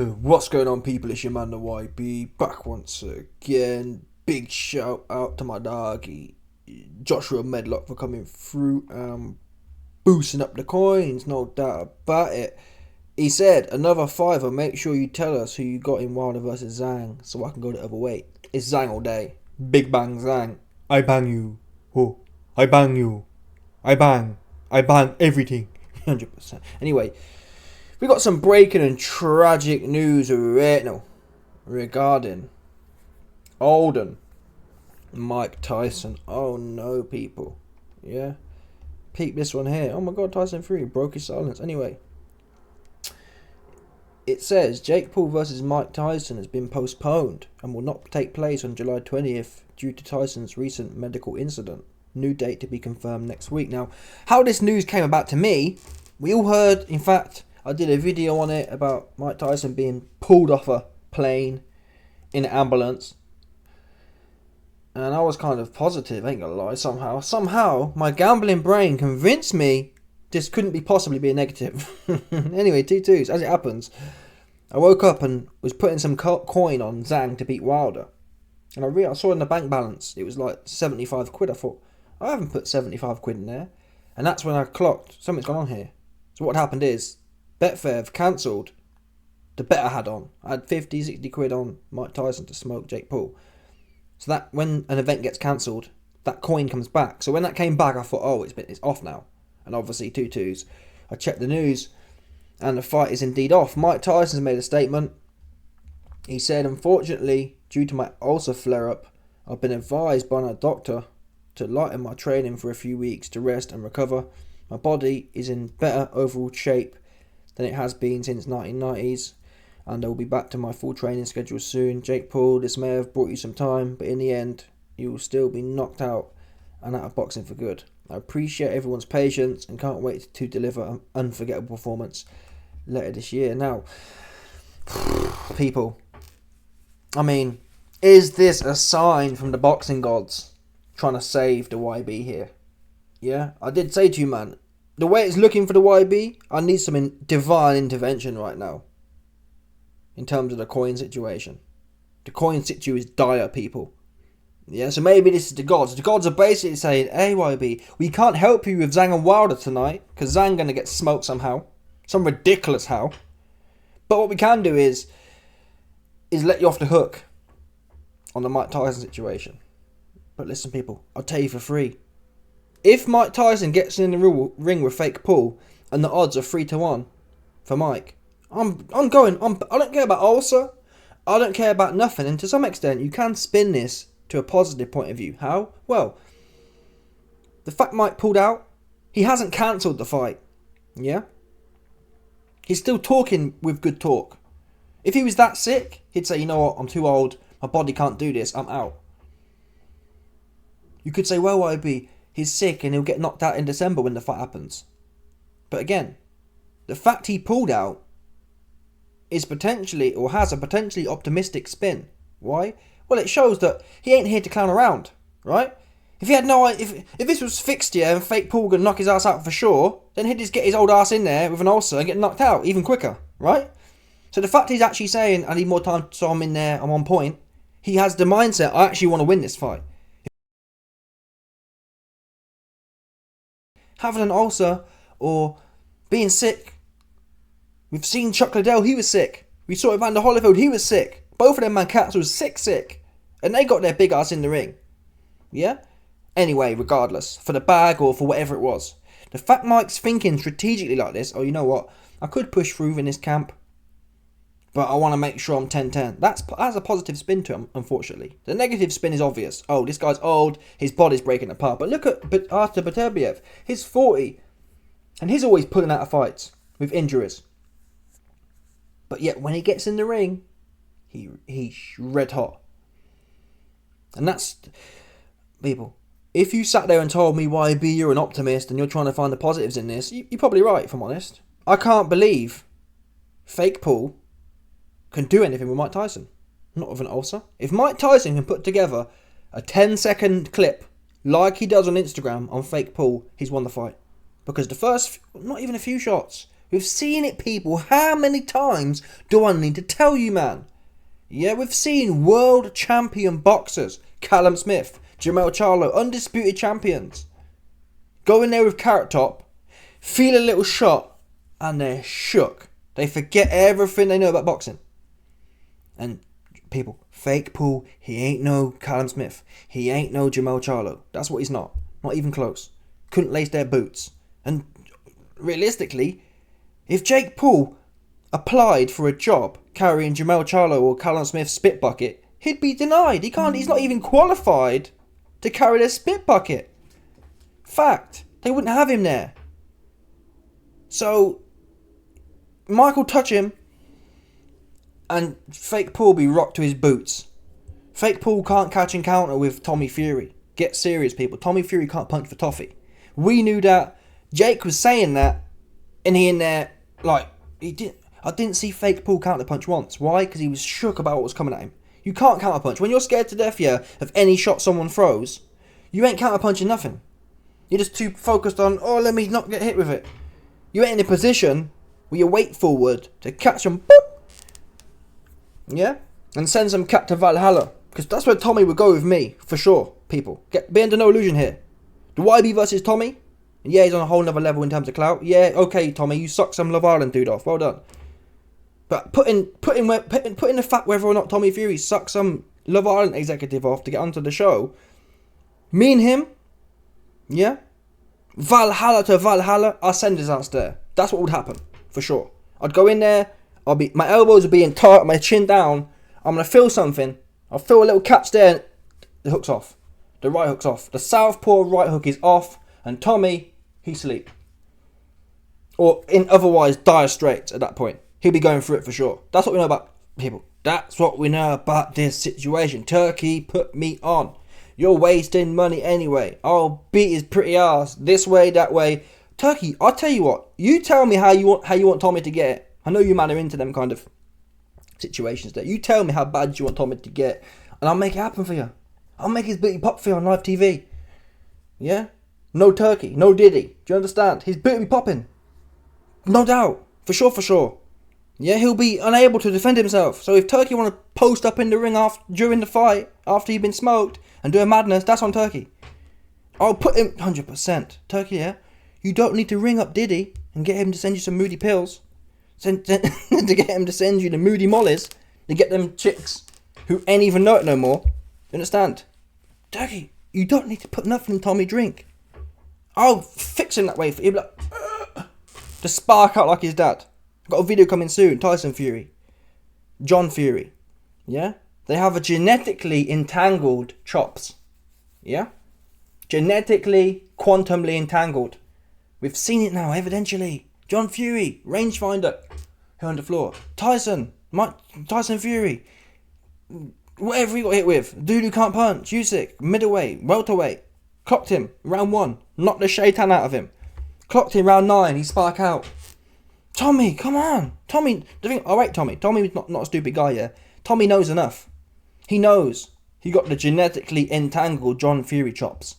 What's going on, people? It's your man the YB back once again. Big shout out to my doggy Joshua Medlock for coming through and boosting up the coins, no doubt about it. He said another fiver. Make sure you tell us who you got in Wilder versus Zhang, so I can go the other way. It's Zhang all day. Big bang Zhang. I bang you. Oh, I bang you. I bang. I bang everything. 100%. Anyway. We got some breaking and tragic news right now regarding Alden Mike Tyson. Oh no, people. Yeah. Peep this one here. Oh my god, Tyson 3 broke his silence. Anyway. It says Jake Paul versus Mike Tyson has been postponed and will not take place on July 20th due to Tyson's recent medical incident. New date to be confirmed next week. Now, how this news came about to me, we all heard, in fact, I did a video on it about Mike Tyson being pulled off a plane in an ambulance. And I was kind of positive, ain't gonna lie, somehow my gambling brain convinced me this couldn't be possibly be a negative. Anyway, 2-2s, as it happens. I woke up and was putting some coin on Zhang to beat Wilder. And I saw in the bank balance, it was like 75 quid. I thought, I haven't put 75 quid in there. And that's when I clocked, something's gone on here. So what happened is, Betfair have cancelled the bet I had on. I had 50, 60 quid on Mike Tyson to smoke Jake Paul. So that when an event gets cancelled, that coin comes back. So when that came back, I thought, oh, it's off now. And obviously 2-2s. I checked the news and the fight is indeed off. Mike Tyson's made a statement. He said, unfortunately, due to my ulcer flare-up, I've been advised by my doctor to lighten my training for a few weeks to rest and recover. My body is in better overall shape than it has been since 1990s, and I will be back to my full training schedule soon. Jake Paul, this may have brought you some time, but in the end, you will still be knocked out and out of boxing for good. I appreciate everyone's patience and can't wait to deliver an unforgettable performance later this year. Now, people, I mean, is this a sign from the boxing gods trying to save the YB here? Yeah, I did say to you, man, the way it's looking for the YB, I need some divine intervention right now. In terms of the coin situation. The coin situ is dire, people. Yeah, so maybe this is the gods. The gods are basically saying, hey YB, we can't help you with Zhang and Wilder tonight, because Zhang gonna get smoked somehow. Some ridiculous how. But what we can do is let you off the hook on the Mike Tyson situation. But listen, people, I'll tell you for free. If Mike Tyson gets in the ring with fake Paul and the odds are 3-1 for Mike, I'm going. I don't care about ulcer. I don't care about nothing. And to some extent, you can spin this to a positive point of view. How? Well, the fact Mike pulled out, he hasn't cancelled the fight. Yeah? He's still talking with good talk. If he was that sick, he'd say, you know what, I'm too old. My body can't do this. I'm out. You could say, well, YB, he's sick and he'll get knocked out in December when the fight happens. But again, the fact he pulled out is potentially, or has a potentially optimistic spin. Why? Well, it shows that he ain't here to clown around, right? If he had if this was fixed here and fake Paul gonna knock his ass out for sure, then he'd just get his old ass in there with an ulcer and get knocked out even quicker, right? So the fact he's actually saying, I need more time so I'm in there, I'm on point, he has the mindset, I actually want to win this fight. Having an ulcer or being sick. We've seen Chuck Liddell, he was sick. We saw Evander Holyfield, he was sick. Both of them man cats was sick. And they got their big ass in the ring. Yeah? Anyway, regardless, for the bag or for whatever it was. The fact Mike's thinking strategically like this, oh, you know what? I could push through in this camp, but I want to make sure I'm 10-10. That's a positive spin to him, unfortunately. The negative spin is obvious. Oh, this guy's old, his body's breaking apart. But look at Artur Beterbiev. He's 40, and he's always pulling out of fights with injuries. But yet, when he gets in the ring, he's red hot. And that's, people, if you sat there and told me, YB, you're an optimist and you're trying to find the positives in this, you're probably right, if I'm honest. I can't believe fake Paul can do anything with Mike Tyson. Not with an ulcer. If Mike Tyson can put together a 10-second clip like he does on Instagram on fake Paul, he's won the fight. Because the first, not even a few shots, We've seen it, people. How many times do I need to tell you, man? Yeah, we've seen world champion boxers, Callum Smith, Jamel Charlo, undisputed champions, go in there with Carrot Top, feel a little shot, and they're shook. They forget everything they know about boxing. And people, fake Paul, he ain't no Callum Smith. He ain't no Jamel Charlo. That's what he's not. Not even close. Couldn't lace their boots. And realistically, if Jake Paul applied for a job carrying Jamel Charlo or Callum Smith's spit bucket, he'd be denied. He's not even qualified to carry their spit bucket. Fact. They wouldn't have him there. So, Michael touch him, and fake Paul be rocked to his boots. Fake Paul can't catch and counter with Tommy Fury. Get serious, people. Tommy Fury can't punch for toffee. We knew that. Jake was saying that, and he in there, like, he didn't. I didn't see fake Paul counter punch once. Why? Because he was shook about what was coming at him. You can't counter punch. When you're scared to death, yeah, of any shot someone throws, you ain't counter punching nothing. You're just too focused on, let me not get hit with it. You ain't in a position where you wait forward to catch them, boop, yeah, and send some cat to Valhalla. Because that's where Tommy would go with me, for sure, people. Be under no illusion here. The YB versus Tommy, yeah, he's on a whole nother level in terms of clout. Yeah, okay, Tommy, you suck some Love Island dude off. Well done. But putting the fact whether or not Tommy Fury sucks some Love Island executive off to get onto the show, me and him, yeah, Valhalla to Valhalla, I'll send his ass there. That's what would happen, for sure. I'd go in there, my elbows would be in tight, my chin down, I'm going to feel something, I'll feel a little catch there, and the hook's off. The right hook's off. The southpaw right hook is off, and Tommy, he's asleep. Or in otherwise dire straits at that point. He'll be going through it for sure. That's what we know about people. That's what we know about this situation. Turkey put me on. You're wasting money anyway. I'll beat his pretty ass this way, that way. Turkey, I'll tell you what. You tell me how you want Tommy to get it. I know you man are into them kind of situations there. You tell me how bad you want Tommy to get, and I'll make it happen for you. I'll make his booty pop for you on live TV. Yeah? No Turkey, no Diddy. Do you understand? His booty be popping. No doubt. For sure. Yeah, he'll be unable to defend himself. So if Turkey want to post up in the ring during the fight, after he's been smoked, and do a madness, that's on Turkey. I'll put him 100%. Turkey, yeah? You don't need to ring up Diddy and get him to send you some moody pills. To get him to send you the moody mollies. To get them chicks who ain't even know it no more. You understand? Turkey, you don't need to put nothing in Tommy drink. I'll fix him that way for you. Like, to spark out like his dad. Got a video coming soon. Tyson Fury. John Fury. Yeah? They have a genetically entangled chops. Yeah? Genetically, quantumly entangled. We've seen it now, evidentially. John Fury, rangefinder, here on the floor. Tyson Fury, whatever he got hit with. Dude who can't punch. Usyk, middleweight, welterweight. Clocked him, round 1. Knocked the shaitan out of him. Clocked him, round 9. He spark out. Tommy, come on. Tommy, alright Tommy. Tommy's not a stupid guy, yeah. Tommy knows enough. He knows he got the genetically entangled John Fury chops.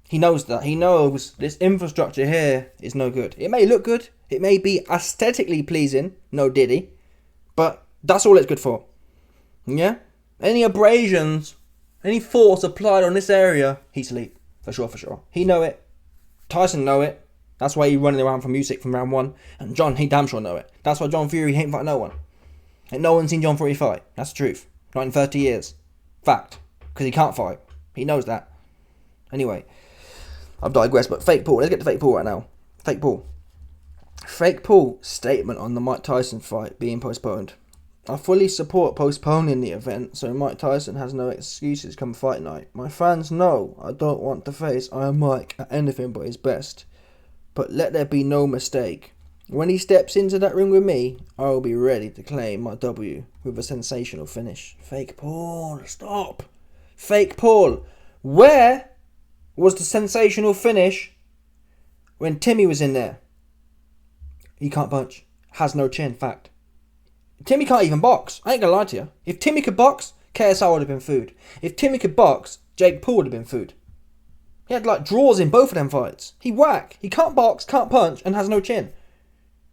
He knows that. He knows this infrastructure here is no good. It may look good. It may be aesthetically pleasing. No Diddy. But that's all it's good for. Yeah? Any abrasions, any force applied on this area, he's asleep. For sure. He know it. Tyson know it. That's why he running around from Usyk from round 1. And John, he damn sure know it. That's why John Fury ain't fight no one. Ain't no one seen John Fury fight. That's the truth. Not in 30 years. Fact. Because he can't fight. He knows that. Anyway. I've digressed, but fake Paul. Let's get to fake Paul right now. Fake Paul. Fake Paul statement on the Mike Tyson fight being postponed. I fully support postponing the event so Mike Tyson has no excuses come fight night. My fans know I don't want to face Iron Mike at anything but his best. But let there be no mistake. When he steps into that ring with me, I will be ready to claim my W with a sensational finish. Fake Paul, stop. Fake Paul. Where was the sensational finish when Timmy was in there? He can't punch. Has no chin, fact. Timmy can't even box. I ain't gonna lie to you. If Timmy could box, KSI would have been food. If Timmy could box, Jake Paul would have been food. He had like draws in both of them fights. He can't box, can't punch, and has no chin.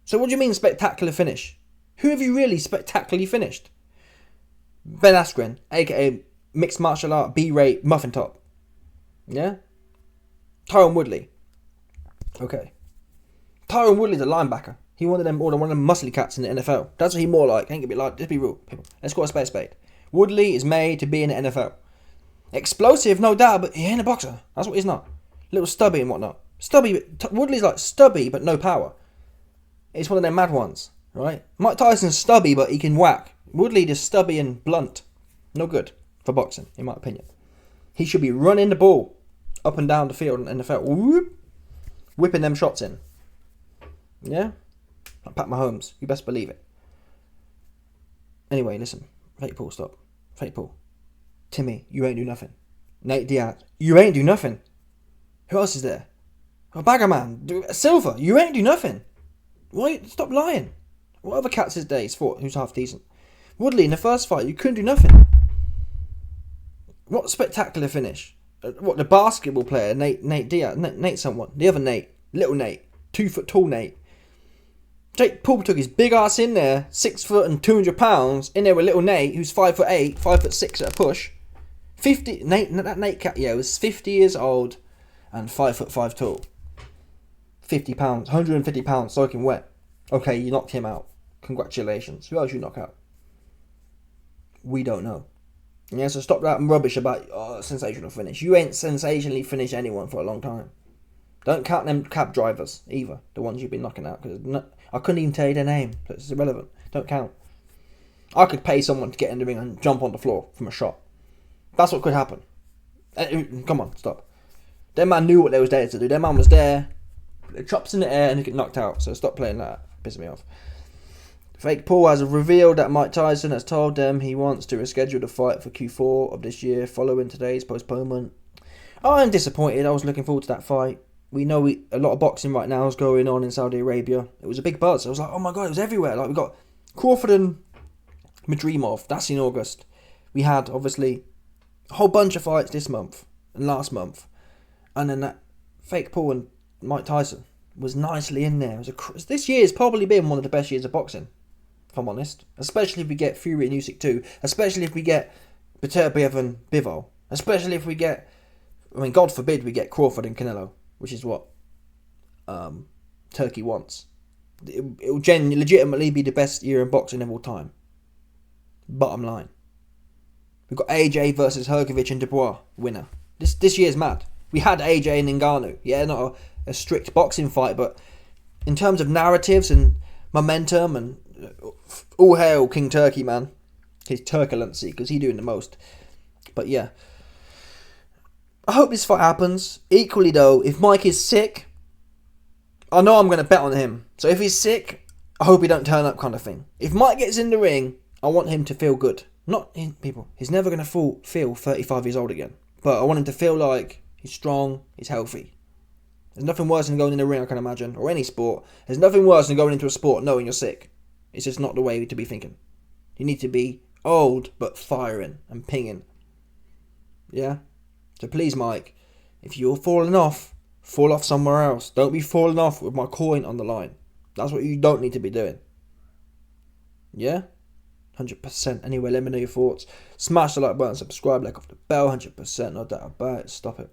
So what do you mean spectacular finish? Who have you really spectacularly finished? Ben Askren, aka mixed martial art B-rate muffin top. Yeah? Tyron Woodley. Okay. Tyron Woodley's a linebacker. He one of them muscly cats in the NFL. That's what he more like. Ain't gonna be like, just be real, people. Let's call a spade. Woodley is made to be in the NFL. Explosive, no doubt, but he ain't a boxer. That's what he's not. Little stubby and whatnot. Woodley's like stubby, but no power. It's one of them mad ones, right? Mike Tyson's stubby, but he can whack. Woodley just stubby and blunt. No good for boxing, in my opinion. He should be running the ball up and down the field in the NFL. Whoop, whipping them shots in. Yeah? Like Pat Mahomes. You best believe it. Anyway, listen. Fake Paul, stop. Fake Paul. Timmy, you ain't do nothing. Nate Diaz, you ain't do nothing. Who else is there? A Bagger Man. Silver, you ain't do nothing. Why? Stop lying. What other cats his day he's fought who's half decent? Woodley, in the first fight, you couldn't do nothing. What a spectacular finish. What, the basketball player, Nate Diaz, Nate someone, the other Nate, little Nate, 2 foot tall Nate. Jake Paul took his big ass in there, 6 foot and 200 pounds, in there with little Nate, who's 5'8", 5'6" at a push. That Nate cat, yeah, was 50 years old and 5'5" tall. 50 pounds, 150 pounds, soaking wet. Okay, you knocked him out. Congratulations. Who else you knock out? We don't know. Yeah, so stop that rubbish about sensational finish. You ain't sensationally finished anyone for a long time. Don't count them cab drivers either, the ones you've been knocking out, because I couldn't even tell you their name, so it's irrelevant. Don't count. I could pay someone to get in the ring and jump on the floor from a shot. That's what could happen. Come on, stop. Their man knew what they was there to do. Their man was there, the chops in the air, and he get knocked out, so stop playing that. Pissing me off. Fake Paul has revealed that Mike Tyson has told them he wants to reschedule the fight for Q4 of this year following today's postponement. I'm disappointed. I was looking forward to that fight. We know a lot of boxing right now is going on in Saudi Arabia. It was a big buzz. I was like, oh my god, it was everywhere. Like, we got Crawford and Madrimov. That's in August. We had, obviously, a whole bunch of fights this month and last month. And then that Fake Paul and Mike Tyson was nicely in there. This year has probably been one of the best years of boxing, if I'm honest. Especially if we get Fury and Usyk too. Especially if we get Beterbiev and Bivol. Especially if we get, God forbid we get Crawford and Canelo, which is what Turkey wants. It will legitimately be the best year in boxing of all time. Bottom line. We've got AJ versus Hrgovic and Dubois, winner. This year's mad. We had AJ and Ngannou. Yeah, not a strict boxing fight, but in terms of narratives and momentum and all hail King Turkey, man. His turculency, because he's doing the most. But yeah. I hope this fight happens. Equally though, if Mike is sick, I know I'm going to bet on him. So if he's sick, I hope he don't turn up, kind of thing. If Mike gets in the ring, I want him to feel good. He's never going to feel 35 years old again. But I want him to feel like he's strong, he's healthy. There's nothing worse than going in the ring, I can imagine, or any sport. There's nothing worse than going into a sport knowing you're sick. It's just not the way to be thinking. You need to be old, but firing and pinging. Yeah? So please, Mike, if you're falling off, fall off somewhere else. Don't be falling off with my coin on the line. That's what you don't need to be doing. Yeah? 100%. Anyway, let me know your thoughts. Smash the like button, subscribe, like off the bell. 100%, no doubt about it. Stop it.